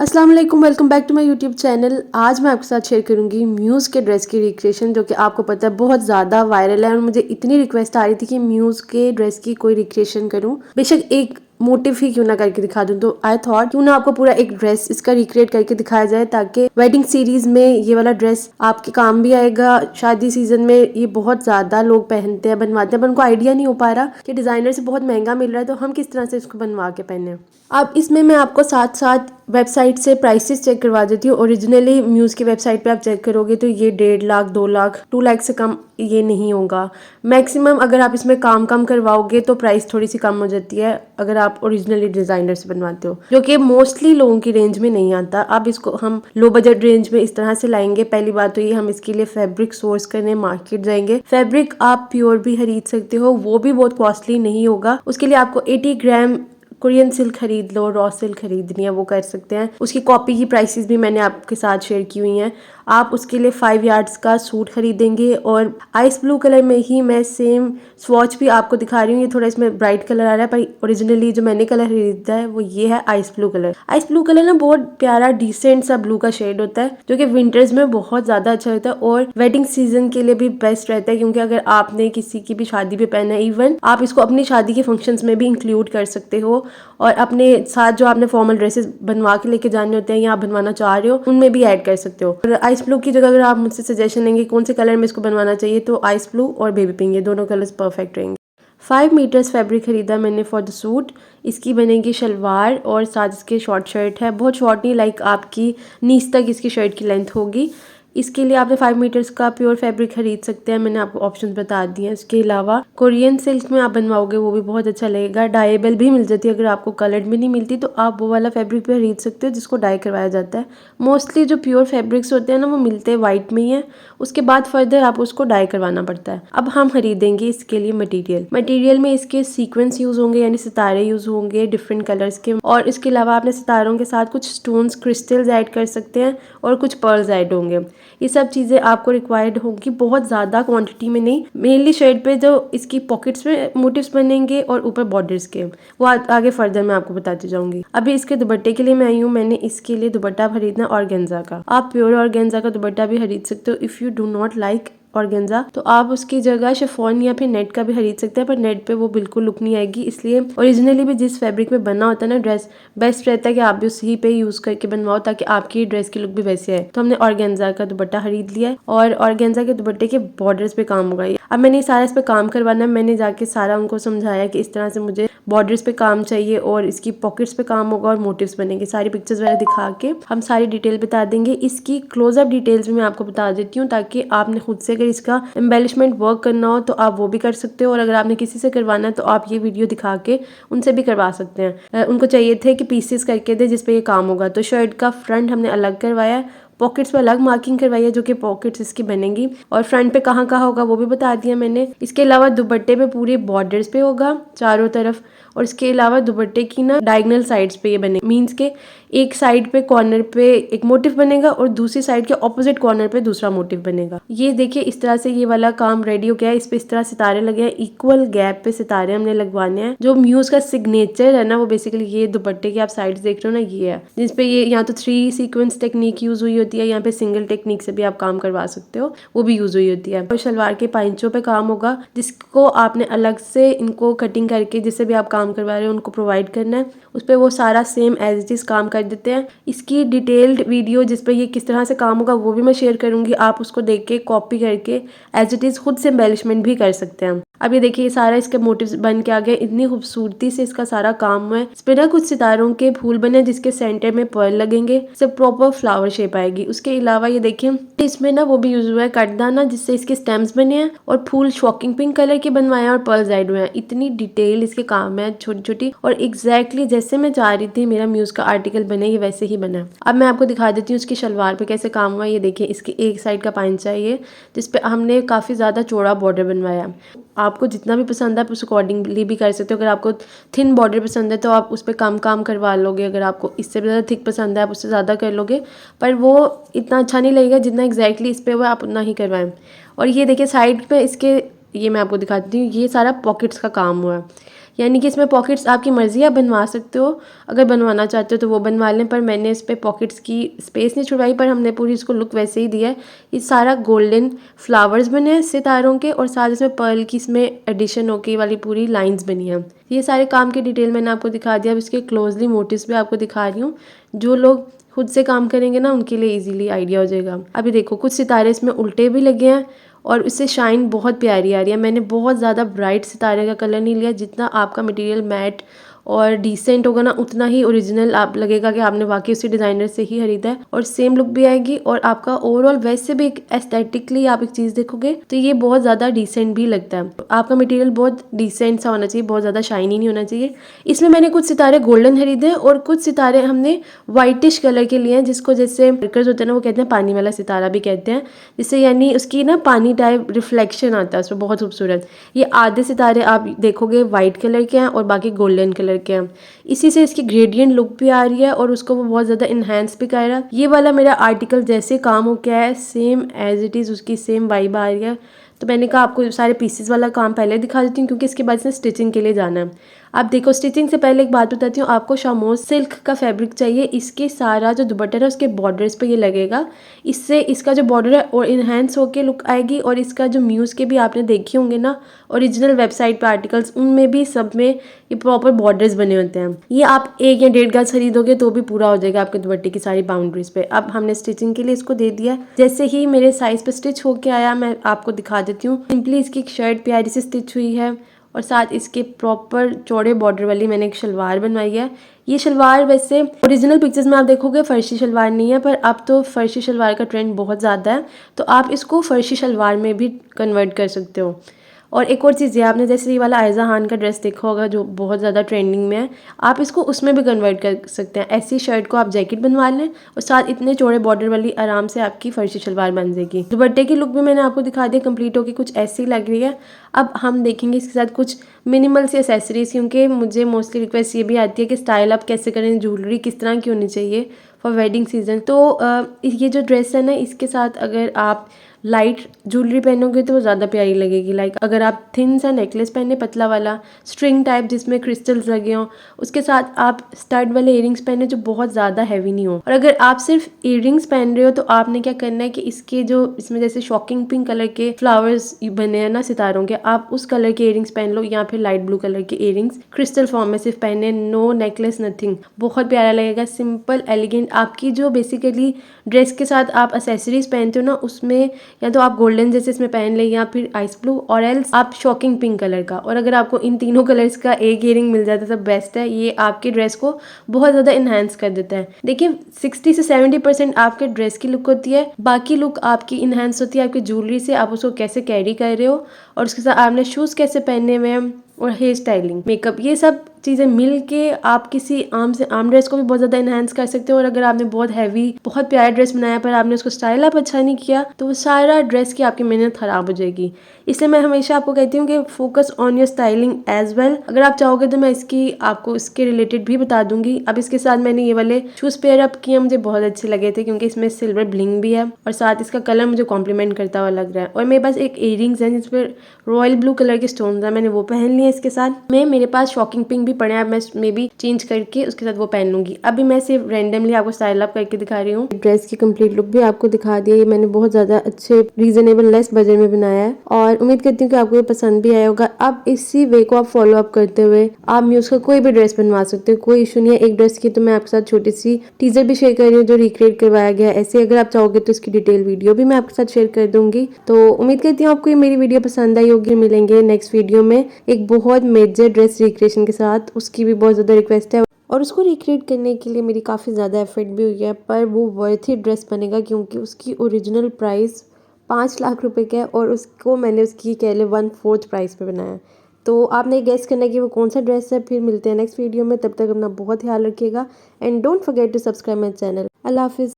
अस्सलाम वालेकुम, welcome back to my YouTube channel. आज मैं आपके साथ शेयर करूंगी म्यूज़ के ड्रेस की रिक्रिएशन, जो कि आपको पता है बहुत ज़्यादा वायरल है और मुझे इतनी रिक्वेस्ट आ रही थी कि म्यूज़ के ड्रेस की कोई रिक्रिएशन करूं, बेशक एक मोटिव ही क्यों ना करके दिखा दूं। तो आई थॉट क्यों ना आपको पूरा एक ड्रेस इसका रिक्रिएट करके दिखाया जाए, ताकि वेडिंग सीरीज में ये वाला ड्रेस आपके काम भी आएगा। शादी सीजन में ये बहुत ज़्यादा लोग पहनते हैं, बनवाते हैं, पर उनको आइडिया नहीं हो पा रहा कि डिज़ाइनर से बहुत महंगा मिल रहा है, तो हम किस तरह से इसको बनवा के पहने। अब इसमें मैं आपको साथ साथ वेबसाइट से प्राइसेस चेक करवा देती हूँ। ओरिजिनली म्यूज़ की वेबसाइट पे आप चेक करोगे तो ये 1.5 लाख 2 लाख 2 लाख से कम ये नहीं होगा। मैक्सिमम अगर आप इसमें काम कम करवाओगे तो प्राइस थोड़ी सी कम हो जाती है, अगर आप ओरिजिनली डिज़ाइनर से बनवाते हो, जो कि मोस्टली लोगों की रेंज में नहीं आता। अब इसको हम लो बजट रेंज में इस तरह से लाएंगे। पहली बात तो ये, हम इसके लिए फैब्रिक सोर्स करने मार्केट जाएंगे। फैब्रिक आप प्योर भी खरीद सकते हो, वो भी बहुत कॉस्टली नहीं होगा। उसके लिए आपको 80 ग्राम कोरियन सिल्क खरीद लो, रॉ सिल्क खरीदनी है वो कर सकते हैं। उसकी कॉपी की प्राइसेस भी मैंने आपके साथ शेयर की हुई हैं। आप उसके लिए 5 यार्ड्स का सूट खरीदेंगे। और आइस ब्लू कलर में ही मैं सेम स्वॉच भी आपको दिखा रही हूँ। ये थोड़ा इसमें ब्राइट कलर आ रहा है, पर ओरिजिनली जो मैंने कलर खरीदा है वो ये है ice blue colour. Ice blue colour ना बहुत प्यारा डिसेंट सा ब्लू का शेड होता है, जो कि विंटर्स में बहुत ज्यादा अच्छा होता है और वेडिंग सीजन के लिए भी बेस्ट रहता है। क्योंकि अगर आपने किसी की भी शादी पे पहना है, इवन आप इसको अपनी शादी के फंक्शंस में भी इंक्लूड कर सकते हो, और अपने साथ जो आपने फॉर्मल ड्रेसेस बनवा के लेके जाने होते हैं या आप बनवाना चाह रहे हो उनमें भी ऐड कर सकते हो। और आइस ब्लू की जगह अगर आप मुझसे सजेशन लेंगे कौन से कलर में इसको बनवाना चाहिए, तो आइस ब्लू और बेबी पिंक, ये दोनों कलर्स परफेक्ट रहेंगे। 5 मीटर्स फैब्रिक खरीदा मैंने फॉर द सूट। इसकी बनेगी शलवार और साथ इसके शॉर्ट शर्ट है, बहुत शॉर्ट नहीं, लाइक आपकी नीज तक इसकी शर्ट की लेंथ होगी। इसके लिए आपने 5 मीटर्स का प्योर फैब्रिक खरीद सकते हैं, मैंने आपको ऑप्शन बता दिए हैं। इसके अलावा कोरियन सिल्क में आप बनवाओगे वो भी बहुत अच्छा लगेगा। डाइएबल भी मिल जाती है, अगर आपको कलर्ड में नहीं मिलती तो आप वो वाला फैब्रिक भी खरीद सकते हो जिसको डाई करवाया जाता है। मोस्टली जो प्योर फैब्रिक्स होते हैं ना वो मिलते हैं वाइट में ही है, उसके बाद फर्दर आप उसको डाई करवाना पड़ता है। अब हम खरीदेंगे इसके लिए मटेरियल में इसके सीक्वेंस यूज होंगे, यानी सितारे यूज होंगे डिफरेंट कलर्स के। और इसके अलावा आपने सितारों के साथ कुछ स्टोन्स क्रिस्टल्स ऐड कर सकते हैं और कुछ पर्ल्स ऐड होंगे। ये सब चीज़ें आपको रिक्वायर्ड होंगी, बहुत ज़्यादा क्वांटिटी में नहीं। मेनली शर्ट पे जो इसकी पॉकेट्स में मोटिव्स बनेंगे और ऊपर बॉर्डर्स के, वो आगे फर्दर मैं आपको बताती जाऊंगी। अभी इसके दुपट्टे के लिए मैं आई हूँ। मैंने इसके लिए दुपट्टा खरीदना ऑर्गेन्जा का। आप प्योर ऑर्गेन्जा का दुपट्टा भी खरीद सकते हो। If you do not like organza तो आप उसकी जगह शिफॉन या फिर नेट का भी खरीद सकते हैं, पर नेट पे वो बिल्कुल लुक नहीं आएगी। इसलिए ओरिजिनली भी जिस फैब्रिक में बना होता है ना ड्रेस, बेस्ट रहता है कि आप भी उसी पे यूज करके बनवाओ, ताकि आपकी ड्रेस की लुक भी वैसे है। तो हमने ऑर्गेन्जा का दुपट्टा खरीद लिया है और ऑर्गेन्जा के दुपट्टे के बॉर्डर्स पे काम होगा। अब मैंने सारा इस पे काम करवाना है। मैंने जाके सारा उनको समझाया कि इस तरह से मुझे बॉर्डर्स पे काम चाहिए और इसकी पॉकेट्स पे काम होगा और मोटिव्स बनेंगे। सारी पिक्चर्स वगैरह दिखा के हम सारी डिटेल बता देंगे। इसकी क्लोजअप डिटेल्स भी मैं आपको बता देती हूँ, ताकि आपने खुद से अगर इसका एम्बेलिशमेंट वर्क करना हो तो आप वो भी कर सकते हो, और अगर आपने किसी से करवाना है तो आप ये वीडियो दिखा के उनसे भी करवा सकते हैं। उनको चाहिए थे कि पीसेस करके दे जिसपे ये काम होगा। तो शर्ट का फ्रंट हमने अलग करवाया है, पॉकेट्स पे अलग मार्किंग करवाई है, जो कि पॉकेट्स इसकी बनेंगी, और फ्रंट पे कहाँ कहाँ होगा वो भी बता दिया मैंने। इसके अलावा दुपट्टे पे पूरे बॉर्डर्स पे होगा चारों तरफ, और इसके अलावा दुपट्टे की ना डायगोनल साइड्स पे ये बने, मीन्स के एक साइड पे कॉर्नर पे एक मोटिव बनेगा और दूसरी साइड के ऑपोजिट कॉर्नर पे दूसरा मोटिव बनेगा। ये देखिए इस तरह से ये वाला काम रेडी हो गया है। इस पे इस तरह सितारे लगे हैं, इक्वल गैप पे सितारे हमने लगवाने हैं। जो म्यूज़ का सिग्नेचर है ना वो बेसिकली ये दुपट्टे की आप साइड्स देख रहे हो ना, ये है जिसपे ये यहाँ तो 3 सीक्वेंस टेक्निक यूज हुई होती है, यहाँ पे सिंगल टेक्निक से भी आप काम करवा सकते हो, वो भी यूज हुई होती है। और शलवार के पाइंचों पे काम होगा, जिसको आपने अलग से इनको कटिंग करके जिससे भी आप काम करवा रहे हो उनको प्रोवाइड करना है। उस पर वो सारा सेम एज इट इज काम कर देते हैं। इसकी डिटेल्ड वीडियो जिस पे ये किस तरह से काम होगा वो भी मैं शेयर करूंगी, आप उसको देख के कॉपी करके एज इट इज खुद से एम्बेलिशमेंट भी कर सकते हैं। अब ये देखिए सारा इसके मोटिव्स बन के आ गए, इतनी खूबसूरती से इसका सारा काम है। इस पे ना कुछ सितारों के फूल बने जिसके सेंटर में पर्ल लगेंगे, इससे प्रॉपर फ्लावर शेप आएगी। उसके अलावा ये देखिए इसमें ना वो भी यूज हुआ है कटदाना, जिससे इसके स्टेम्स बने हैं, और फूल शॉकिंग पिंक कलर के बनवाए हैं और पर्ल्स ऐड हुए हैं। इतनी डिटेल इसके काम है छोटी छोटी, और एग्जैक्टली जैसे मैं चाह रही थी मेरा म्यूज का आर्टिकल बने ये वैसे ही बना। अब मैं आपको दिखा देती हूँ उसकी शलवार पे कैसे काम हुआ। ये देखिए इसकी एक साइड का पांचा है ये, जिसपे हमने काफी ज्यादा चौड़ा बॉर्डर बनवाया। आपको जितना भी पसंद है आप उस अकॉर्डिंगली भी कर सकते हो। अगर आपको थिन बॉर्डर पसंद है तो आप उस पर कम काम करवा लोगे, अगर आपको इससे भी ज़्यादा थिक पसंद है आप उससे ज़्यादा कर लोगे, पर वो इतना अच्छा नहीं लगेगा जितना एग्जैक्टली इस पर वो आप उतना ही करवाएं। और ये देखिए साइड पे इसके, ये मैं आपको दिखाती हूँ, ये सारा पॉकेट्स का काम हुआ है। यानी कि इसमें पॉकेट्स आपकी मर्ज़ी आप बनवा सकते हो, अगर बनवाना चाहते हो तो वो बनवा लें, पर मैंने इस पे पॉकेट्स की स्पेस नहीं छुड़वाई, पर हमने पूरी इसको लुक वैसे ही दिया है। ये सारा गोल्डन फ्लावर्स बने हैं सितारों के, और साथ इसमें पर्ल की इसमें एडिशन होके वाली पूरी लाइंस बनी है। ये सारे काम की डिटेल मैंने आपको दिखा दिया। अब इसके क्लोजली मोटिव्स भी आपको दिखा रही हूँ, जो लोग खुद से काम करेंगे ना उनके लिए इजीली आइडिया हो जाएगा। अभी देखो कुछ सितारे इसमें उल्टे भी लगे हैं और इससे शाइन बहुत प्यारी आ रही है। मैंने बहुत ज़्यादा ब्राइट सितारे का कलर नहीं लिया, जितना आपका मटेरियल मैट और डिसेंट होगा ना उतना ही ओरिजिनल आप लगेगा कि आपने वाकई उसी डिज़ाइनर से ही खरीदा है, और सेम लुक भी आएगी। और आपका ओवरऑल वैसे भी एक एस्थेटिकली आप एक चीज़ देखोगे तो ये बहुत ज़्यादा डिसेंट भी लगता है। आपका मटेरियल बहुत डिसेंट सा होना चाहिए, बहुत ज़्यादा शाइनी नहीं होना चाहिए। इसमें मैंने कुछ सितारे गोल्डन खरीदे हैं और कुछ सितारे हमने वाइटिश कलर के लिए हैं, जिसको जैसे वर्कर्स होते हैं ना वो कहते हैं पानी वाला सितारा भी कहते हैं, जिससे यानी उसकी ना पानी टाइप रिफ्लेक्शन आता है उसमें, बहुत खूबसूरत। ये आधे सितारे आप देखोगे वाइट कलर के हैं और बाकी गोल्डन कलर के हैं। इसी से इसकी ग्रेडियंट लुक भी आ रही है और उसको वो बहुत ज़्यादा इन्हेंस भी कर रहा है। ये वाला मेरा आर्टिकल जैसे काम हो गया है सेम एज इट इज़ उसकी सेम वाइब आ रही है। तो मैंने कहा आपको सारे पीसेस वाला काम पहले दिखा देती हूँ, क्योंकि इसके बाद से स्टिचिंग के लिए जाना है। आप देखो स्टिचिंग से पहले एक बात बताती हूँ, आपको शामोज सिल्क का फैब्रिक चाहिए। इसके सारा जो दुपट्टा है उसके बॉर्डर्स पे ये लगेगा, इससे इसका जो बॉर्डर है और इन्हेंस होके लुक आएगी। और इसका जो म्यूज़ के भी आपने देखे होंगे ना ओरिजिनल वेबसाइट पे आर्टिकल्स, उनमें भी सब में ये प्रॉपर बॉर्डर्स बने होते हैं। ये आप 1 या 1.5 गज खरीदोगे तो भी पूरा हो जाएगा आपके दुपट्टे की सारी बाउंड्रीज पे। अब हमने स्टिचिंग के लिए इसको दे दिया। जैसे ही मेरे साइज पे स्टिच होके आया मैं आपको दिखा देती हूँ। सिंपली इसकी एक शर्ट प्यारी से स्टिच हुई है और साथ इसके प्रॉपर चौड़े बॉर्डर वाली मैंने एक शलवार बनवाई है। ये शलवार वैसे ओरिजिनल पिक्चर्स में आप देखोगे फर्शी शलवार नहीं है, पर अब तो फर्शी शलवार का ट्रेंड बहुत ज़्यादा है, तो आप इसको फर्शी शलवार में भी कन्वर्ट कर सकते हो। और एक और चीज़ है, आपने जैसे ये वाला आयज़ा खान का ड्रेस देखा होगा जो बहुत ज़्यादा ट्रेंडिंग में है, आप इसको उसमें भी कन्वर्ट कर सकते हैं। ऐसी शर्ट को आप जैकेट बनवा लें और साथ इतने चौड़े बॉर्डर वाली आराम से आपकी फर्शी शलवार बन जाएगी। दुपट्टे की लुक भी मैंने आपको दिखा दिया, कंप्लीट होकर कुछ ऐसी लग रही है। अब हम देखेंगे इसके साथ कुछ मिनिमल सी एसेसरीज, क्योंकि मुझे मोस्टली रिक्वेस्ट ये भी आती है कि स्टाइल आप कैसे करें, ज्वेलरी किस तरह की होनी चाहिए फॉर वेडिंग सीजन। तो ये जो ड्रेस है ना, इसके साथ अगर आप लाइट ज्वेलरी पहनोगे तो वो ज़्यादा प्यारी लगेगी। लाइक अगर आप थिन सा नेकलेस पहने पतला वाला स्ट्रिंग टाइप जिसमें क्रिस्टल्स लगे हों, उसके साथ आप स्टड वाले इयरिंग्स पहने जो बहुत ज़्यादा हैवी नहीं हो। और अगर आप सिर्फ इयरिंग्स पहन रहे हो तो आपने क्या करना है कि इसके जो इसमें जैसे शॉकिंग पिंक कलर के फ्लावर्स बने हैं ना सितारों के, आप उस कलर के इयरिंग्स पहन लो, या फिर लाइट ब्लू कलर के इयरिंग्स क्रिस्टल फॉर्म में सिर्फ पहने, नो नेकलेस नथिंग। बहुत प्यारा लगेगा, सिंपल एलिगेंट। आपकी जो बेसिकली ड्रेस के साथ आप एसेसरीज पहनते हो ना, उसमें या तो आप गोल्डन जैसे इसमें पहन ले, या फिर आइस ब्लू, और एल्स आप शॉकिंग पिंक कलर का। और अगर आपको इन तीनों कलर्स का एक इयरिंग मिल जाता है तो बेस्ट है। ये आपके ड्रेस को बहुत ज़्यादा इन्हांस कर देता है। देखिए 60 से 70% आपके ड्रेस की लुक होती है, बाकी लुक आपकी इन्हांस होती है आपकी ज्वेलरी से। आप उसको कैसे कैरी कर रहे हो और उसके साथ आपने शूज़ कैसे पहने हुए हैं, और हेयर स्टाइलिंग, मेकअप, ये सब चीज़ें मिल के आप किसी आम से आम ड्रेस को भी बहुत ज़्यादा इन्हांस कर सकते हो। और अगर आपने बहुत हैवी बहुत प्यारा ड्रेस बनाया पर आपने उसको स्टाइल अप अच्छा नहीं किया तो वो सारा ड्रेस की आपकी मेहनत ख़राब हो जाएगी। इसलिए मैं हमेशा आपको कहती हूँ कि focus on your styling as well. अगर आप चाहोगे तो मैं इसकी आपको इसके रिलेटेड भी बता दूंगी। अब इसके साथ मैंने ये वाले शूज़ पेयर अप किए, मुझे बहुत अच्छे लगे थे क्योंकि इसमें सिल्वर ब्लिंग भी है और साथ इसका कलर मुझे कॉम्प्लीमेंट करता हुआ लग रहा है। और मेरे पास एक इयरिंग्स हैं जिसपे रॉयल ब्लू कलर के स्टोन्स हैं, मैंने वो पहन लिए इसके साथ में। मेरे पास शॉकिंग पिंक भी पड़े हैं, मैं मे भी चेंज करके उसके साथ वो पहन लूंगी। अभी मैं सिर्फ रैंडमली आपको स्टाइल अप करके दिखा रही हूँ। ड्रेस की कंप्लीट लुक भी आपको दिखा दिया। ये मैंने बहुत ज्यादा अच्छे रीजनेबल लेस बजट में बनाया है और उम्मीद करती हूँ कि आपको ये पसंद भी आया होगा। अब इसी वे को आप फॉलो अप करते हुए आप म्यूज का कोई भी ड्रेस बनवा सकते हो, कोई इशू नहीं है। एक ड्रेस की तो मैं आपके साथ छोटी सी टीजर भी शेयर कर रही हूँ जो रिक्रिएट करवाया गया। ऐसे अगर आप चाहोगे तो इसकी डिटेल वीडियो भी मैं आपके साथ शेयर कर दूंगी। तो उम्मीद करती हूँ आपको ये मेरी वीडियो पसंद आई होगी। मिलेंगे नेक्स्ट वीडियो में एक बहुत मेजर ड्रेस रिक्रिएशन के साथ, उसकी भी बहुत ज्यादा रिक्वेस्ट है और उसको रिक्रिएट करने के लिए मेरी काफ़ी ज़्यादा एफर्ट भी हुई है, पर वो वर्थी ड्रेस बनेगा क्योंकि उसकी ओरिजिनल प्राइस 5 लाख रुपए का है और उसको मैंने उसकी कह ले 1/4 प्राइस पे बनाया है। तो आपने गेस करना कि वो कौन सा ड्रेस है। फिर मिलते हैं नेक्स्ट वीडियो में, तब तक अपना बहुत ख्याल रखिएगा and don't forget to subscribe my channel. अल्लाह हाफिज़।